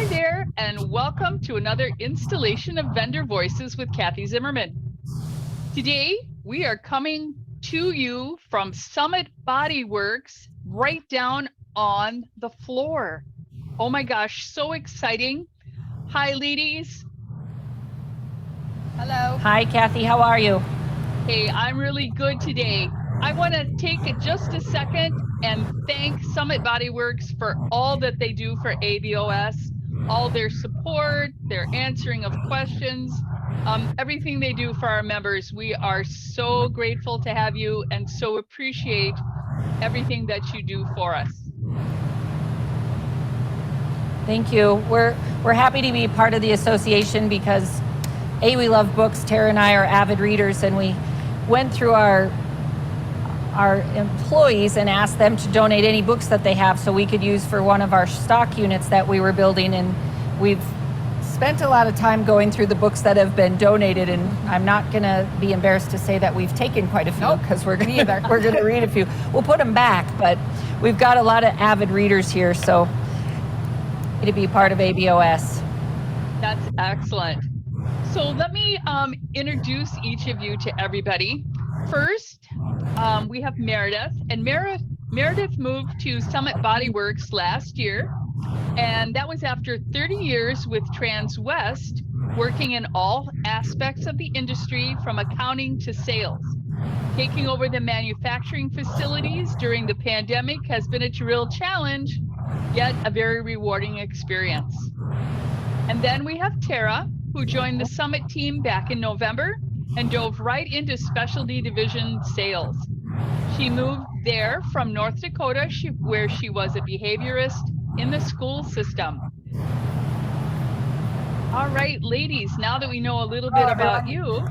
Hi there, and welcome to another installation of Vendor Voices with Kathy Zimmerman. Today, we are coming to you from Summit Body Works right down on the floor. Oh my gosh, so exciting. Hi, ladies. Hello. Hi, Kathy. How are you? Hey, I'm really good today. I want to take just a second and thank Summit Body Works for all that they do for ABOS, all their support, their answering of questions, everything they do for our members. We are so grateful to have you and so appreciate everything that you do for us. Thank you. We're happy to be part of the association because we love books. Tara and I are avid readers, and we went through our employees and asked them to donate any books that they have so we could use for one of our stock units that we were building. And we've spent a lot of time going through the books that have been donated, and I'm not going to be embarrassed to say that we've taken quite a few because we're going to read a few. We'll put them back, but we've got a lot of avid readers here, so to be part of ABOS. That's excellent. So let me introduce each of you to everybody. First, we have Meredith, and Meredith moved to Summit Body Works last year, and that was after 30 years with Transwest, working in all aspects of the industry from accounting to sales. Taking over the manufacturing facilities during the pandemic has been a real challenge, yet a very rewarding experience. And then we have Tara, who joined the Summit team back in November and dove right into specialty division sales. She moved there from North Dakota, where she was a behaviorist in the school system. All right, ladies, now that we know a little bit about you,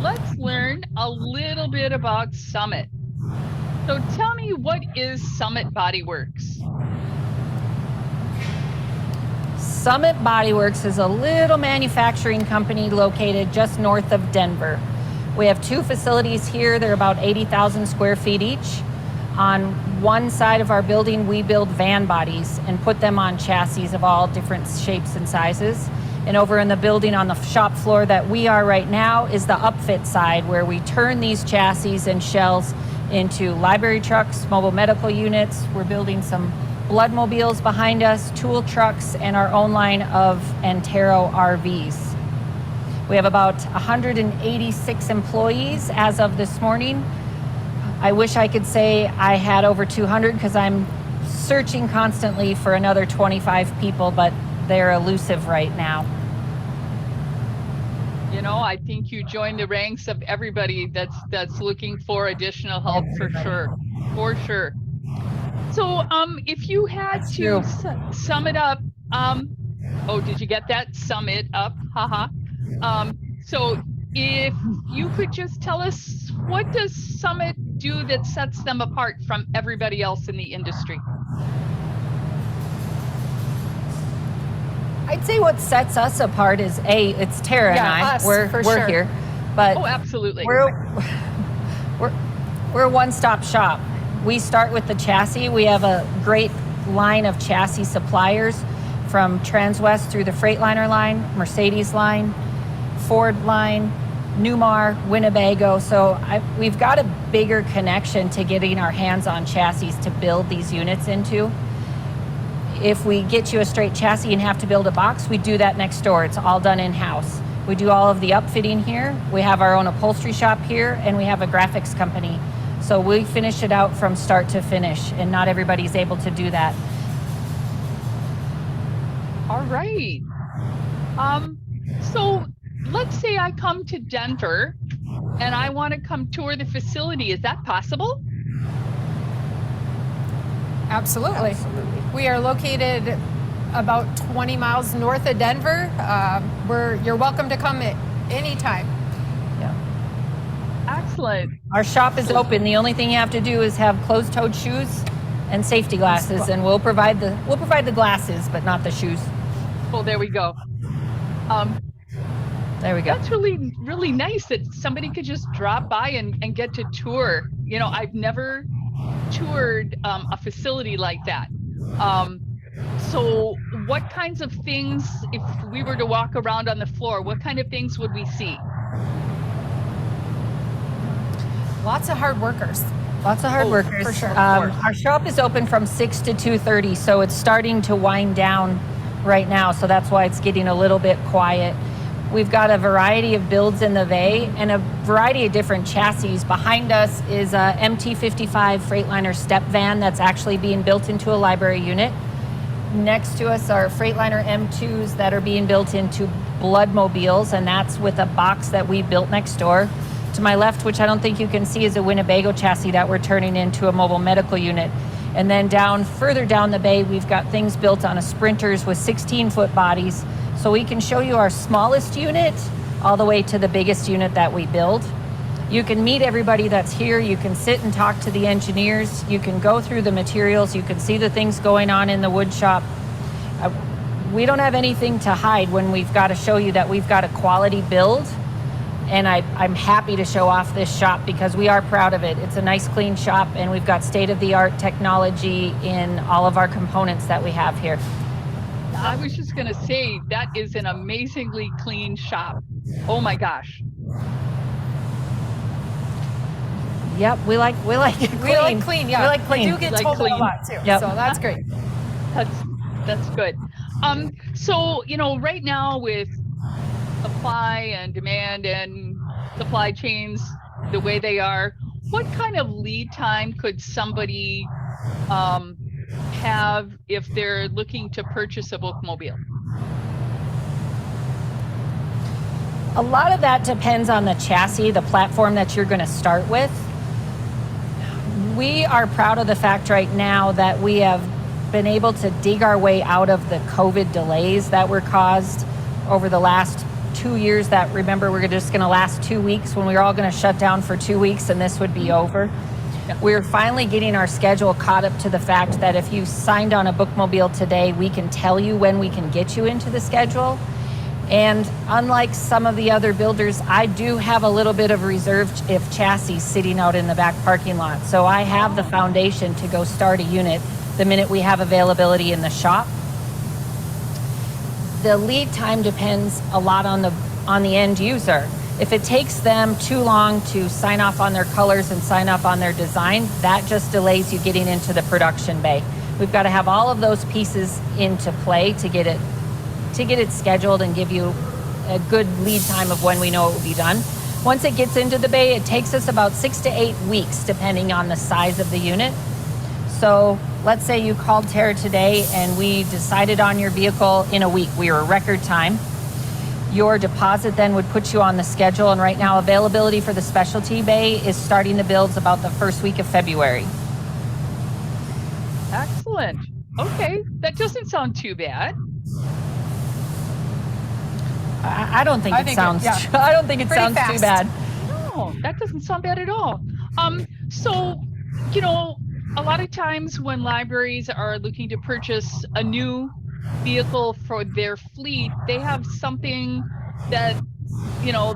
let's learn a little bit about Summit. So tell me, what is Summit Body Works? Summit Body Works is a little manufacturing company located just north of Denver. We have two facilities here. They're about 80,000 square feet each. On one side of our building, we build van bodies and put them on chassis of all different shapes and sizes. And over in the building on the shop floor that we are right now is the upfit side, where we turn these chassis and shells into library trucks, mobile medical units. We're building some blood mobiles behind us, tool trucks, and our own line of Antero RVs. We have about 186 employees as of this morning. I wish I could say I had over 200 because I'm searching constantly for another 25 people, but they're elusive right now. You know, I think you joined the ranks of everybody that's looking for additional help for sure. So if you had to sum it up, oh, did you get that? Sum it up, haha. So if you could just tell us, what does Summit do that sets them apart from everybody else in the industry? I'd say what sets us apart is it's Tara and I. We're sure here, but oh, absolutely. We're a one-stop shop. We start with the chassis. We have a great line of chassis suppliers from Transwest through the Freightliner line, Mercedes line, Ford line, Newmar, Winnebago. So we've got a bigger connection to getting our hands on chassis to build these units into. If we get you a straight chassis and have to build a box, we do that next door. It's all done in-house. We do all of the upfitting here. We have our own upholstery shop here, and we have a graphics company. So we finish it out from start to finish, and not everybody's able to do that. All right. So let's say I come to Denver and I want to come tour the facility. Is that possible? Absolutely. We are located about 20 miles north of Denver. You're welcome to come at any time. Excellent. Our shop is open. The only thing you have to do is have closed-toed shoes and safety glasses, and we'll provide the glasses, but not the shoes. Well, there we go. There we go. That's really, really nice that somebody could just drop by and get to tour. You know, I've never toured a facility like that. So what kinds of things, if we were to walk around on the floor, what kind of things would we see? Lots of hard workers. Lots of hard workers. for sure. Our shop is open from 6 to 2:30, so it's starting to wind down right now. So that's why it's getting a little bit quiet. We've got a variety of builds in the bay and a variety of different chassis. Behind us is a MT55 Freightliner step van that's actually being built into a library unit. Next to us are Freightliner M2s that are being built into Bloodmobiles, and that's with a box that we built next door. To my left, which I don't think you can see, is a Winnebago chassis that we're turning into a mobile medical unit. And then further down the bay, we've got things built on a Sprinters with 16-foot bodies. So we can show you our smallest unit all the way to the biggest unit that we build. You can meet everybody that's here. You can sit and talk to the engineers. You can go through the materials. You can see the things going on in the wood shop. We don't have anything to hide when we've got to show you that we've got a quality build. And I'm happy to show off this shop because we are proud of it. It's a nice, clean shop, and we've got state-of-the-art technology in all of our components that we have here. I was just going to say, that is an amazingly clean shop. Oh my gosh. Yep, we like it clean. We like clean, yeah. We like clean. We do get Like told clean. a lot too, Yep. so that's great. That's good. So, right now with supply and demand and supply chains the way they are, what kind of lead time could somebody have if they're looking to purchase a bookmobile? A lot of that depends on the chassis, the platform that you're going to start with. We are proud of the fact right now that we have been able to dig our way out of the COVID delays that were caused over the last 2 years that, remember, we're just going to last 2 weeks when we were all going to shut down for 2 weeks and this would be over. We're finally getting our schedule caught up to the fact that if you signed on a bookmobile today, we can tell you when we can get you into the schedule. And unlike some of the other builders, I do have a little bit of reserved if chassis sitting out in the back parking lot. So I have the foundation to go start a unit the minute we have availability in the shop. The lead time depends a lot on the end user. If it takes them too long to sign off on their colors and sign off on their design, that just delays you getting into the production bay. We've got to have all of those pieces into play to get it scheduled and give you a good lead time of when we know it will be done. Once it gets into the bay, it takes us about 6 to 8 weeks depending on the size of the unit. So let's say you called Tara today and we decided on your vehicle in a week. We were record time. Your deposit then would put you on the schedule, and right now availability for the specialty bay is starting the builds about the first week of February. Excellent. Okay, that doesn't sound too bad. I don't think I it think sounds. yeah. I don't think it Pretty sounds too fast. bad. No, that doesn't sound bad at all. So, a lot of times when libraries are looking to purchase a new vehicle for their fleet, they have something that,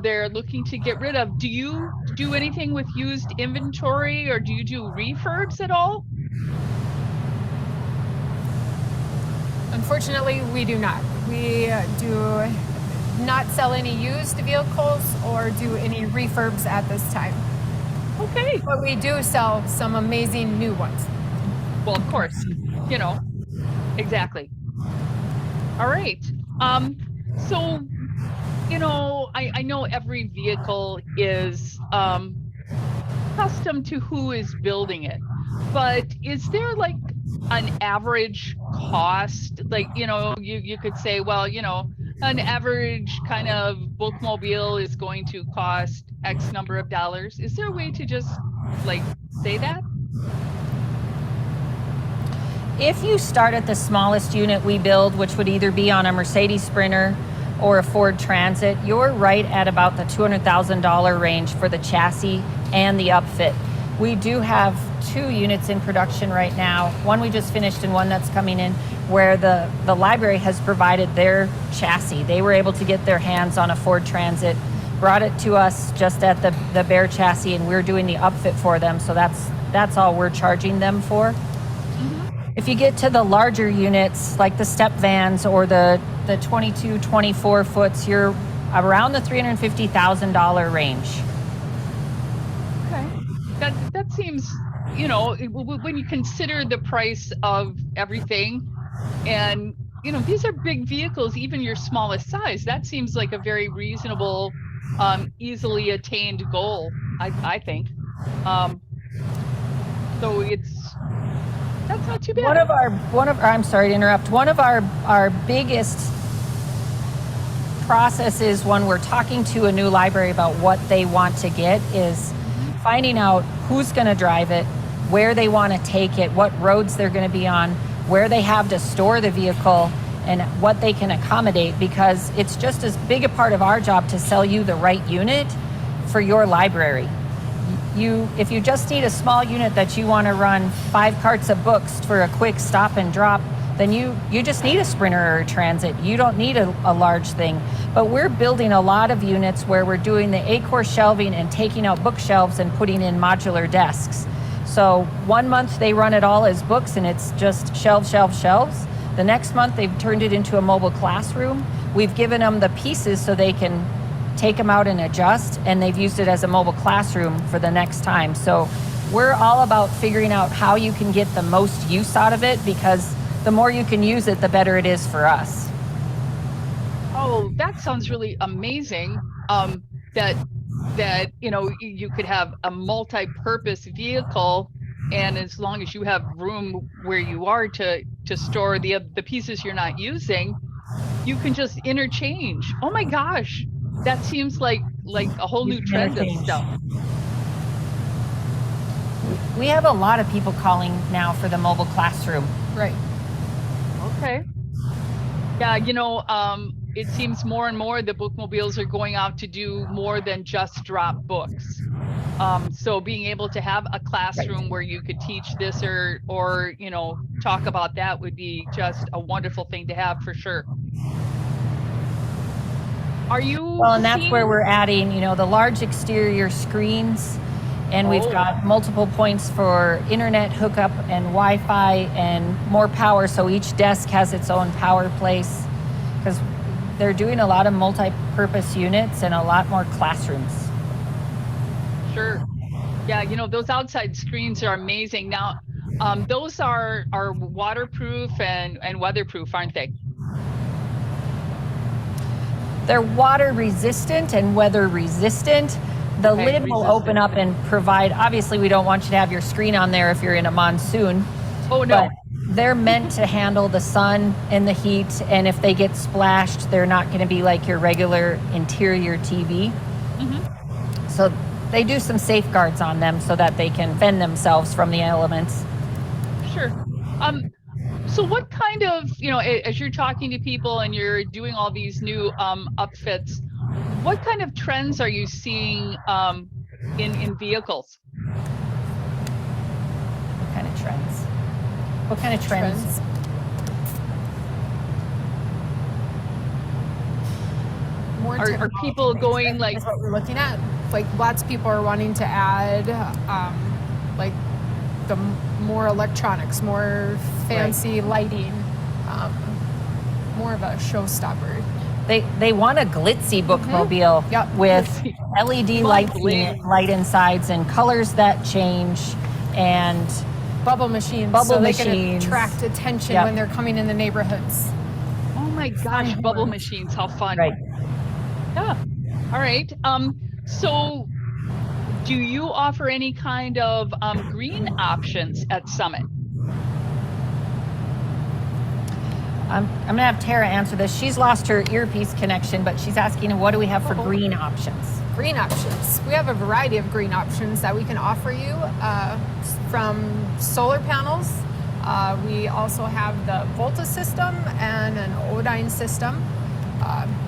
they're looking to get rid of. Do you do anything with used inventory, or do you do refurbs at all? Unfortunately, we do not. We do not sell any used vehicles or do any refurbs at this time. Okay. But we do sell some amazing new ones. Well, of course, exactly. All right. So, I know every vehicle is custom to who is building it, but is there like an average cost? Like, you could say, well, an average kind of bookmobile is going to cost X number of dollars. Is there a way to just say that? If you start at the smallest unit we build, which would either be on a Mercedes Sprinter or a Ford Transit, you're right at about the $200,000 range for the chassis and the upfit. We do have 2 units in production right now, one we just finished and one that's coming in, where the library has provided their chassis. They were able to get their hands on a Ford Transit, brought it to us just at the bare chassis, and we're doing the upfit for them. So that's all we're charging them for. If you get to the larger units, like the step vans or the 22, 24 foots, you're around the $350,000 range. Okay. That seems, when you consider the price of everything, and these are big vehicles, even your smallest size, that seems like a very reasonable, easily attained goal, I think. So that's not too bad. I'm sorry to interrupt. One of our biggest processes when we're talking to a new library about what they want to get is finding out who's going to drive it, where they want to take it, what roads they're going to be on, where they have to store the vehicle, and what they can accommodate, because it's just as big a part of our job to sell you the right unit for your library. If you just need a small unit that you want to run 5 carts of books for a quick stop and drop, then you just need a Sprinter or a Transit. You don't need a large thing. But we're building a lot of units where we're doing the A-course shelving and taking out bookshelves and putting in modular desks. So one month they run it all as books and it's just shelves. The next month they've turned it into a mobile classroom. We've given them the pieces so they can take them out and adjust, and they've used it as a mobile classroom for the next time. So we're all about figuring out how you can get the most use out of it, because the more you can use it, the better it is for us. Oh, that sounds really amazing. That you could have a multi-purpose vehicle, and as long as you have room where you are to store the pieces you're not using, you can just interchange. Oh my gosh, that seems like a whole new trend of stuff. We have a lot of people calling now for the mobile classroom. Right. Okay. Yeah, it seems more and more the bookmobiles are going out to do more than just drop books. So being able to have a classroom where you could teach this or talk about that would be just a wonderful thing to have, for sure. Are you? Well, and that's where we're adding, the large exterior screens, and we've got multiple points for internet hookup and Wi-Fi and more power. So each desk has its own power place, because they're doing a lot of multi-purpose units and a lot more classrooms. Sure. Yeah, those outside screens are amazing. Now, those are waterproof and weatherproof, aren't they? They're water resistant and weather resistant. The lid will open up and provide, obviously we don't want you to have your screen on there if you're in a monsoon. Oh no. But they're meant to handle the sun and the heat, and if they get splashed, they're not going to be like your regular interior TV. Mm-hmm. So they do some safeguards on them so that they can fend themselves from the elements. Sure. So what kind of, as you're talking to people and you're doing all these new upfits, what kind of trends are you seeing in vehicles? What kind of trends? What kind of trends? Are people going like? That's what we're looking at. Like lots of people are wanting to add, like the more electronics, more fancy lighting, more of a showstopper. They want a glitzy bookmobile with LED light insides and colors that change, and bubble machines, they can attract attention when they're coming in the neighborhoods. Oh my gosh, bubble machines, how fun. Right. Yeah. All right. So do you offer any kind of green options at Summit? I'm going to have Tara answer this. She's lost her earpiece connection, but she's asking, what do we have for green options? Green options. We have a variety of green options that we can offer you, from solar panels. We also have the Volta system and an Odine system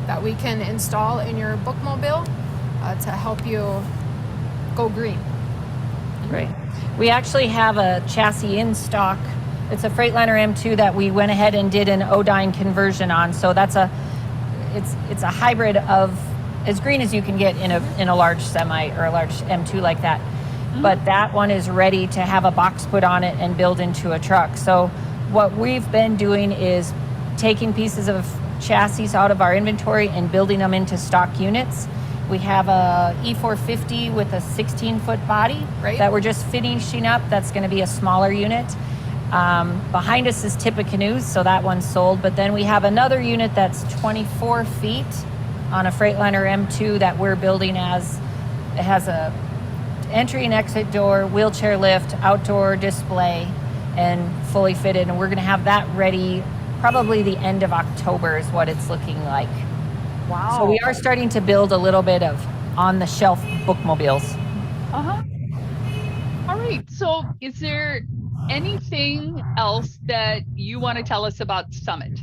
that we can install in your bookmobile to help you go green. Right. We actually have a chassis in stock. It's a Freightliner M2 that we went ahead and did an Odine conversion on. So that's it's a hybrid of as green as you can get in a large semi or a large M2 like that. Mm-hmm. But that one is ready to have a box put on it and build into a truck. So what we've been doing is taking pieces of chassis out of our inventory and building them into stock units. We have a E450 with a 16-foot body Right. that we're just finishing up. That's going to be a smaller unit. Behind us is Tippecanoes, so that one's sold. But then we have another unit that's 24 feet on a Freightliner M2 that we're building as, it has a entry and exit door, wheelchair lift, outdoor display, and fully fitted. And we're going to have that ready probably the end of October is what it's looking like. Wow. So we are starting to build a little bit of on-the-shelf bookmobiles. Uh-huh. All right. So is there anything else that you want to tell us about Summit?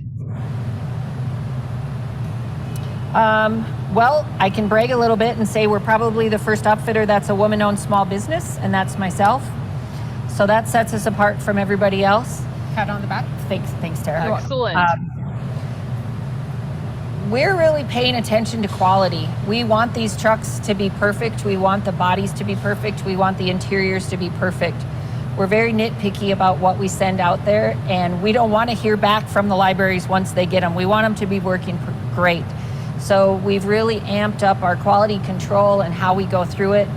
Well, I can brag a little bit and say we're probably the first upfitter that's a woman-owned small business, and that's myself. So that sets us apart from everybody else. Pat on the back. Thanks, Tara. Excellent. We're really paying attention to quality. We want these trucks to be perfect. We want the bodies to be perfect. We want the interiors to be perfect. We're very nitpicky about what we send out there, and we don't want to hear back from the libraries once they get them. We want them to be working great. So we've really amped up our quality control and how we go through it.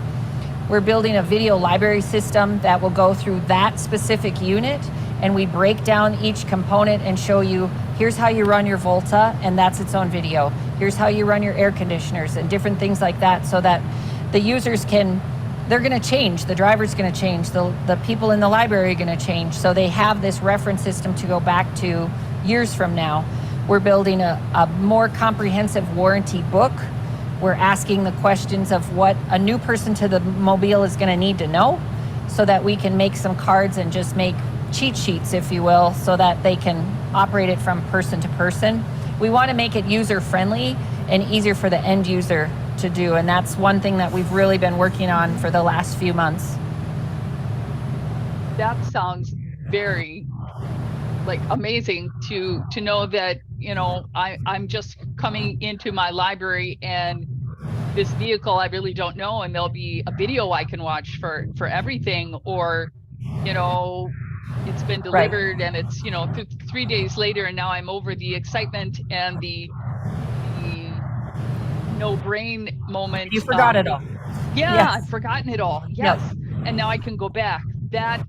We're building a video library system that will go through that specific unit, and we break down each component and show you, here's how you run your Volta, and that's its own video. Here's how you run your air conditioners and different things like that, so that the users can, they're gonna change, the driver's gonna change, the people in the library are gonna change, so they have this reference system to go back to years from now. We're building a more comprehensive warranty book. We're asking the questions of what a new person to the mobile is gonna need to know, so that we can make some cards and just make cheat sheets, if you will, so that they can operate it from person to person. We want to make it user friendly and easier for the end user to do, and that's one thing that we've really been working on for the last few months. That sounds very amazing to know that, you know, I'm just coming into my library and this vehicle I really don't know, and there'll be a video I can watch for everything, or, you know, it's been delivered and it's, you know, 3 days later, and now I'm over the excitement and the no brain moment. You forgot it all. Yeah, Yes. I've forgotten it all. Yes. And now I can go back. That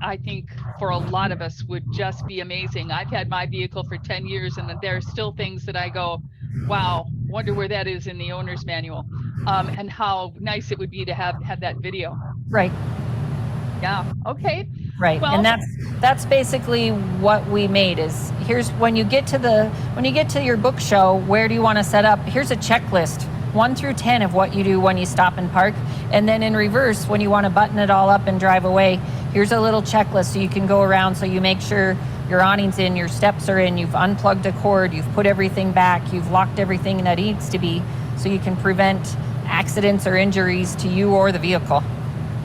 I think for a lot of us would just be amazing. I've had my vehicle for 10 years and there are still things that I go, wow, wonder where that is in the owner's manual. And how nice it would be to have that video. Right. Yeah. Okay. Right, Well- and that's basically what we made. Is here's when you get to your book show, where do you want to set up? Here's a checklist, 1 through 10 of what you do when you stop and park, and then in reverse, when you want to button it all up and drive away, here's a little checklist so you can go around. So you make sure your awning's in, your steps are in, you've unplugged a cord, you've put everything back, you've locked everything that needs to be, so you can prevent accidents or injuries to you or the vehicle.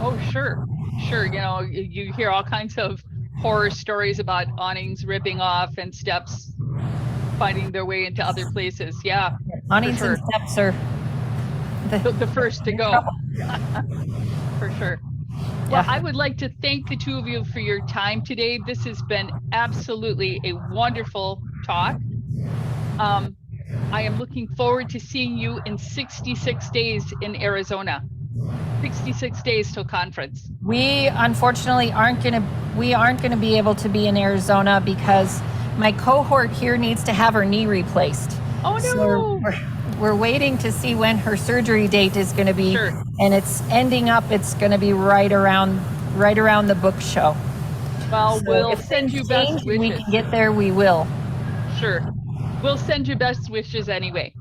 Oh, sure. Sure. You know, you hear all kinds of horror stories about awnings ripping off and steps finding their way into other places. Yeah. Awnings sure. and steps are The first to go. For sure. Well, Yeah. I would like to thank the two of you for your time today. This has been absolutely a wonderful talk. I am looking forward to seeing you in 66 days in Arizona. 66 days till conference. We unfortunately aren't going to be able to be in Arizona because my cohort here needs to have her knee replaced. Oh no. So we're waiting to see when her surgery date is going to be, Sure. and it's going to be right around the book show. Well, So we'll if send you things best change and we wishes. can get there, we will. Sure. We'll send you best wishes anyway.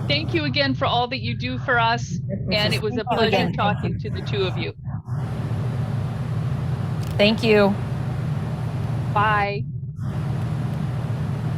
Thank you again for all that you do for us. And it was a Thank you pleasure again. talking to the two of you. Thank you. Bye.